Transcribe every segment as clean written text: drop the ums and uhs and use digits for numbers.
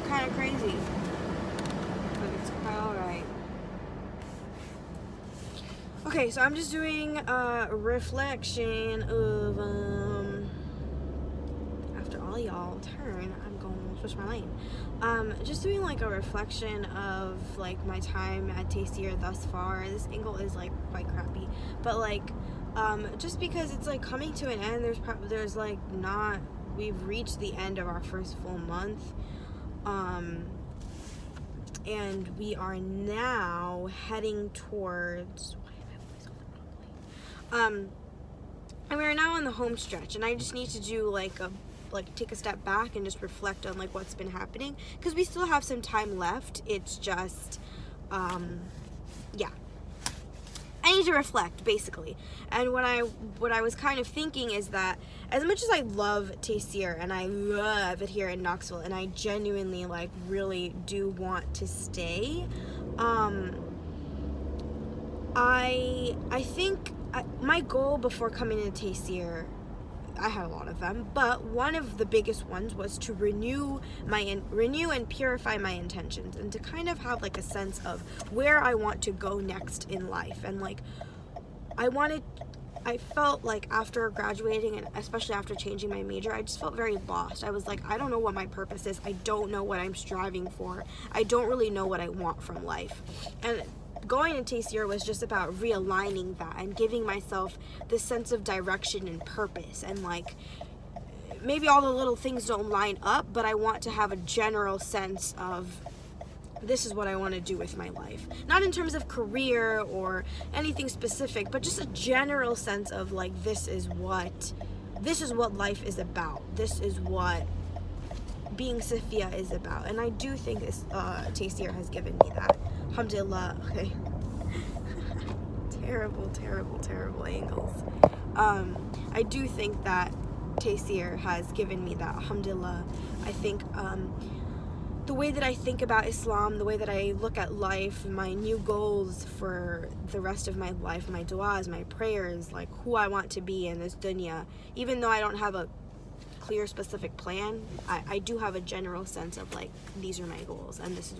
kind of crazy, but it's quite alright. Okay, so I'm just doing a reflection of, after all y'all turn, I'm going to switch my lane. Just doing like a reflection of like my time at Tayseer thus far. This angle is like quite crappy, but like, just because it's like coming to an end, there's like not, we've reached the end of our first full month, and we are now heading towards, and we are now on the home stretch, and I just need to do like take a step back and just reflect on like what's been happening, because we still have some time left. It's just yeah, I need to reflect basically. And what I was kind of thinking is that as much as I love Tayseer and I love it here in Knoxville, and I genuinely like really do want to stay, I think my goal before coming into Tayseer, I had a lot of them, but one of the biggest ones was to renew and purify my intentions, and to kind of have like a sense of where I want to go next in life. And like I felt like after graduating, and especially after changing my major, I just felt very lost. I was like, I don't know what my purpose is. I don't know what I'm striving for. I don't really know what I want from life. And going into Tayseer was just about realigning that and giving myself this sense of direction and purpose. And like, maybe all the little things don't line up, but I want to have a general sense of this is what I want to do with my life. Not in terms of career or anything specific, but just a general sense of like, this is what life is about. This is what being Safia is about. And I do think this Tayseer has given me that. Alhamdulillah. Okay. terrible angles. I do think that Tayseer has given me that. Alhamdulillah. I think the way that I think about Islam, the way that I look at life, my new goals for the rest of my life, my du'as, my prayers, like who I want to be in this dunya, even though I don't have a clear specific plan, I do have a general sense of like, these are my goals and this is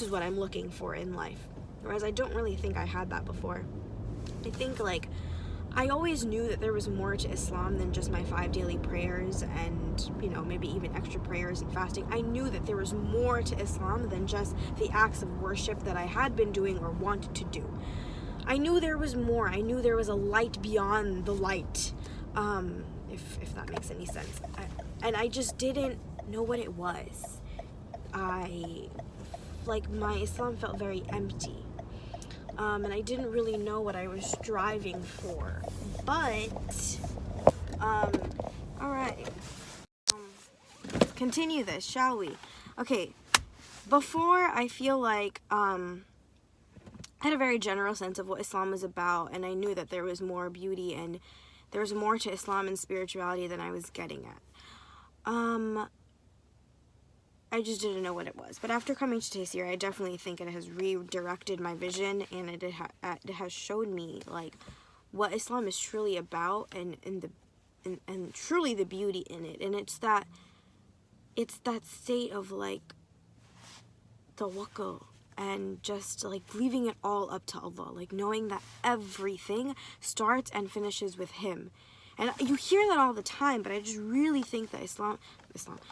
what I'm looking for in life. Whereas I don't really think I had that before. I think like I always knew that there was more to Islam than just my 5 daily prayers and, you know, maybe even extra prayers and fasting. I knew that there was more to Islam than just the acts of worship that I had been doing or wanted to do. I knew there was more. I knew there was a light beyond the light, if that makes any sense. And I just didn't know what it was. My Islam felt very empty. And I didn't really know what I was striving for. But, alright. Let's continue this, shall we? Okay, before I feel like, I had a very general sense of what Islam was about, and I knew that there was more beauty and there was more to Islam and spirituality than I was getting at. I just didn't know what it was. But after coming to Tayseer, I definitely think it has redirected my vision, and it has showed me like what Islam is truly about, and truly the beauty in it. And it's that state of like tawakkul, and just like leaving it all up to Allah, like knowing that everything starts and finishes with Him. And you hear that all the time, but I just really think that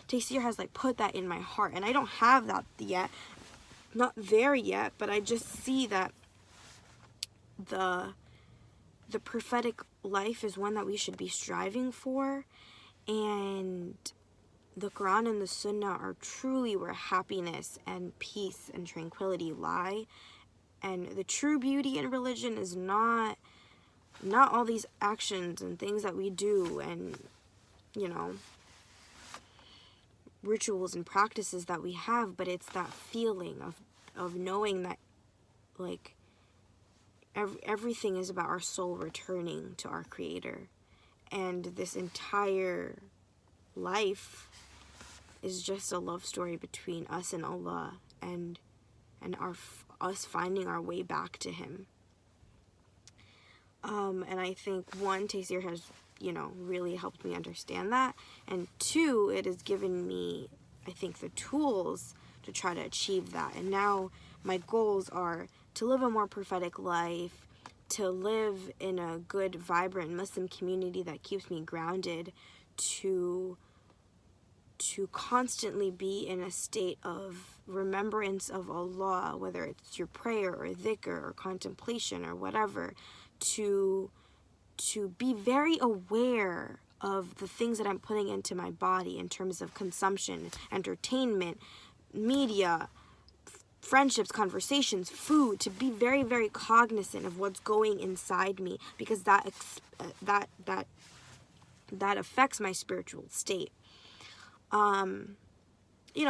Tayseer has like put that in my heart, and I don't have that yet, not there yet, but I just see that the prophetic life is one that we should be striving for, and the Quran and the Sunnah are truly where happiness and peace and tranquility lie. And the true beauty in religion is not all these actions and things that we do, and, you know, rituals and practices that we have, but it's that feeling of knowing that like everything is about our soul returning to our Creator, and this entire life is just a love story between us and Allah, and us finding our way back to Him. And I think one, Tayseer has, you know, really helped me understand that, and two, it has given me I think, the tools to try to achieve that. And now my goals are to live a more prophetic life, to live in a good, vibrant Muslim community that keeps me grounded, to constantly be in a state of remembrance of Allah, whether it's your prayer or dhikr or contemplation or whatever, to be very aware of the things that I'm putting into my body in terms of consumption, entertainment, media, friendships, conversations, food, to be very, very cognizant of what's going inside me, because that affects my spiritual state.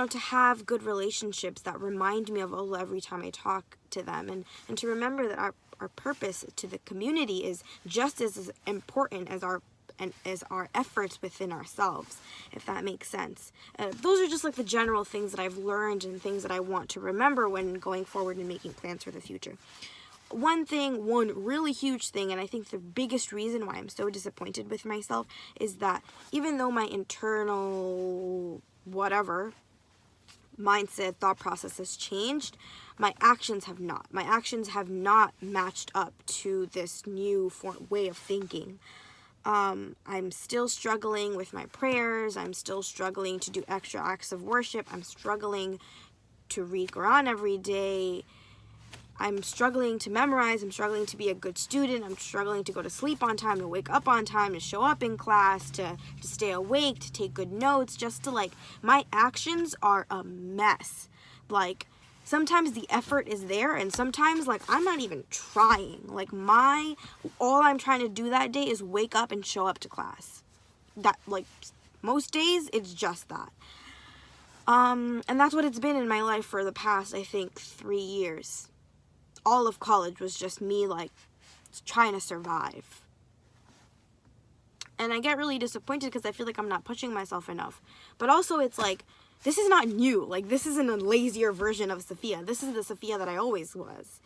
To have good relationships that remind me of Allah every time I talk to them, and to remember that our purpose to the community is just as important as our efforts within ourselves, if that makes sense. Those are just like the general things that I've learned and things that I want to remember when going forward and making plans for the future. One really huge thing, and I think the biggest reason why I'm so disappointed with myself, is that even though my internal whatever mindset, thought process has changed, my actions have not. My actions have not matched up to this new way of thinking. I'm still struggling with my prayers. I'm still struggling to do extra acts of worship. I'm struggling to read Quran every day. I'm struggling to memorize. I'm struggling to be a good student. I'm struggling to go to sleep on time, to wake up on time, to show up in class, to stay awake, to take good notes, just to my actions are a mess. Sometimes the effort is there, and sometimes I'm not even trying. All I'm trying to do that day is wake up and show up to class. That most days it's just that. And that's what it's been in my life for the past, I think, 3 years. All of college was just me trying to survive. And I get really disappointed because I feel like I'm not pushing myself enough. But also it's this is not new. This isn't a lazier version of Sophia. This is the Sophia that I always was.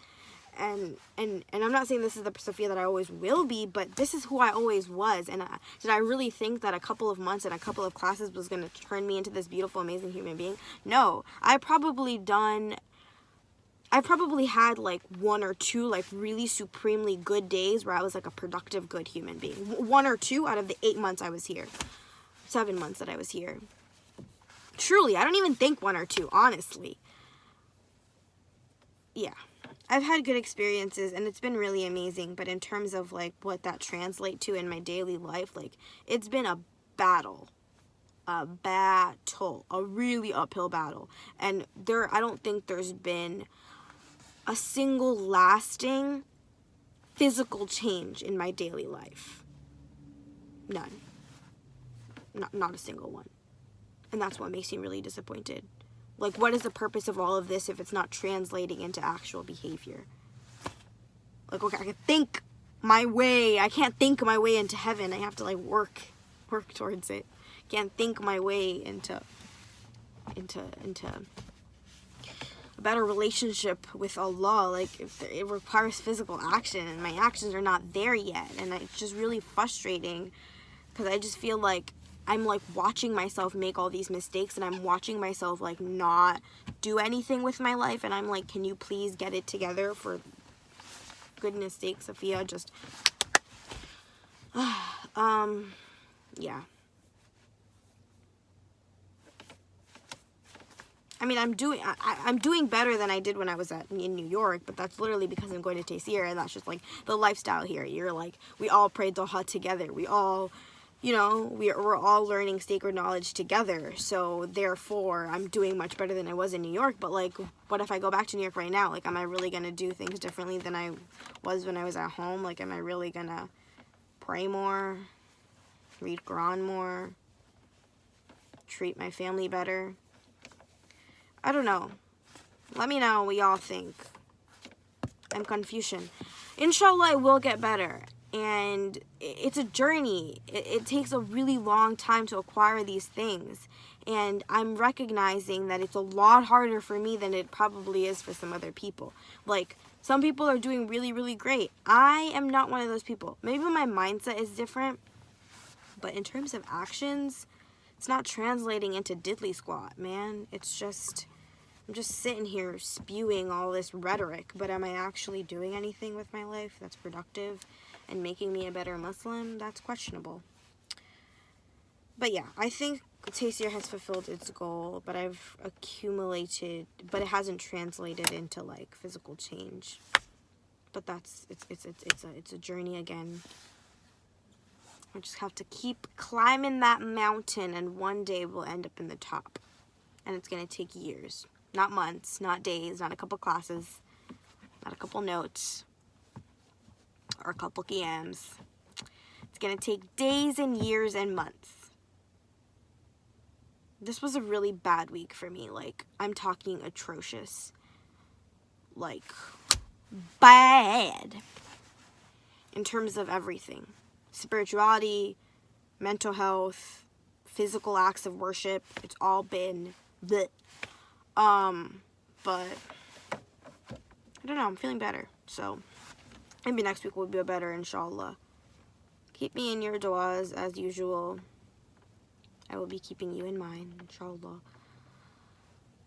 And I'm not saying this is the Sophia that I always will be, but this is who I always was. And did I really think that a couple of months and a couple of classes was going to turn me into this beautiful, amazing human being? No. I probably had 1 or 2 really supremely good days where I was a productive, good human being. 1 or 2 out of the 8 months I was here. 7 months that I was here. Truly, I don't even think 1 or 2, honestly. Yeah. I've had good experiences and it's been really amazing, but in terms of what that translates to in my daily life, it's been a battle. A really uphill battle. And I don't think there's been a single lasting physical change in my daily life. None. Not a single one. And that's what makes me really disappointed. What is the purpose of all of this if it's not translating into actual behavior? Okay, I can think my way. I can't think my way into heaven. I have to work towards it. Can't think my way into a better relationship with Allah. It requires physical action, and my actions are not there yet, and it's just really frustrating because I just feel I'm watching myself make all these mistakes, and I'm watching myself not do anything with my life, and I'm can you please get it together, for goodness sake, Sophia? Just yeah. I mean, I'm doing better than I did when I was in New York, but that's literally because I'm going to Tayseer, and that's just the lifestyle here. You're we all pray Duha together. We all, we're all learning sacred knowledge together. So therefore, I'm doing much better than I was in New York. But what if I go back to New York right now? Am I really gonna do things differently than I was when I was at home? Am I really gonna pray more, read Quran more, treat my family better? I don't know. Let me know what y'all think. I'm Confucian. Inshallah, it will get better. And it's a journey. It takes a really long time to acquire these things. And I'm recognizing that it's a lot harder for me than it probably is for some other people. Some people are doing really, really great. I am not one of those people. Maybe my mindset is different. But in terms of actions, It's not translating into diddly squat, man. It's just, I'm just sitting here spewing all this rhetoric, but am I actually doing anything with my life that's productive and making me a better Muslim? That's questionable. But yeah, I think Tayseer has fulfilled its goal, but I've accumulated, but it hasn't translated into like physical change. But that's, it's a journey again. I just have to keep climbing that mountain, and one day we'll end up in the top. And it's going to take years. Not months, not days, not a couple classes, not a couple notes, or a couple qiyams. It's going to take days and years and months. This was a really bad week for me. Like, I'm talking atrocious. Like, bad. In terms of everything. Spirituality, mental health, physical acts of worship. It's all been bleh. But I don't know, I'm feeling better. So maybe next week will be better, inshallah. Keep me in your du'as as usual. I will be keeping you in mind, inshallah.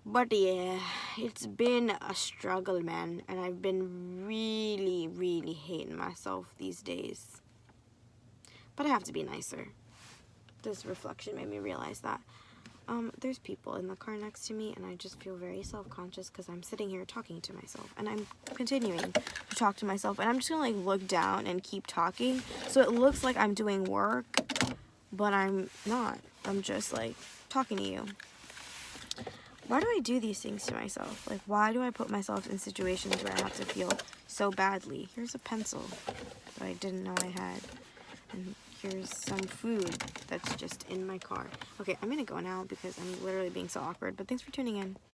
But yeah, it's been a struggle, man. And I've been really, really hating myself these days. But I have to be nicer. This reflection made me realize that. There's people in the car next to me, and I just feel very self-conscious because I'm sitting here talking to myself, and I'm continuing to talk to myself, and I'm just gonna like look down and keep talking, so it looks like I'm doing work, but I'm not. I'm just like talking to you. Why do I do these things to myself? Like, why do I put myself in situations where I have to feel so badly? Here's a pencil that I didn't know I had, and here's some food that's just in my car. Okay, I'm gonna go now because I'm literally being so awkward, but thanks for tuning in.